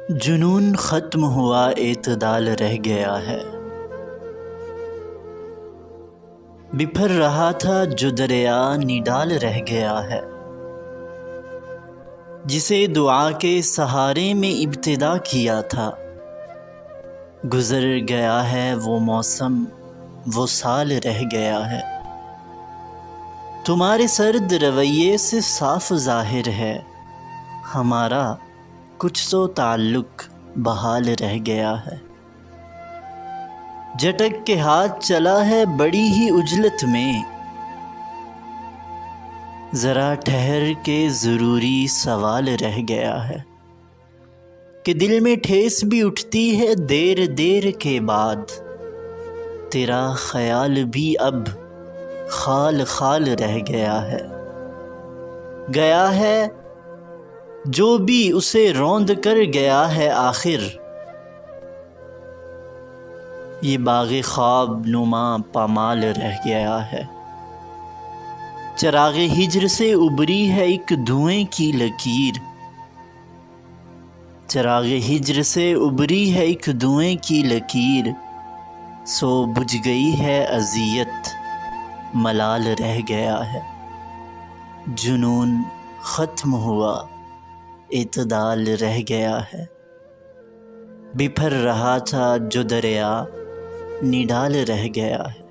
جنون ختم ہوا، اعتدال رہ گیا ہے۔ بپھر رہا تھا جو دریا نڈال رہ گیا ہے۔ جسے دعا کے سہارے میں ابتدا کیا تھا، گزر گیا ہے وہ موسم، وہ سال رہ گیا ہے۔ تمہارے سرد رویے سے صاف ظاہر ہے، ہمارا کچھ تو تعلق بحال رہ گیا ہے۔ جھٹک کے ہاتھ چلا ہے بڑی ہی عجلت میں، ذرا ٹھہر کے ضروری سوال رہ گیا ہے۔ کہ دل میں ٹھیس بھی اٹھتی ہے دیر دیر کے بعد، تیرا خیال بھی اب خال خال رہ گیا ہے۔ گیا ہے جو بھی اسے روند کر گیا ہے آخر، یہ باغ خواب نما پامال رہ گیا ہے۔ چراغ ہجر سے ابری ہے ایک دھوئیں کی لکیر، چراغ ہجر سے ابری ہے ایک دھوئیں کی لکیر، سو بجھ گئی ہے اذیت، ملال رہ گیا ہے۔ جنون ختم ہوا، اعتدال رہ گیا ہے۔ بپھر رہا تھا جو دریا نڈال رہ گیا ہے۔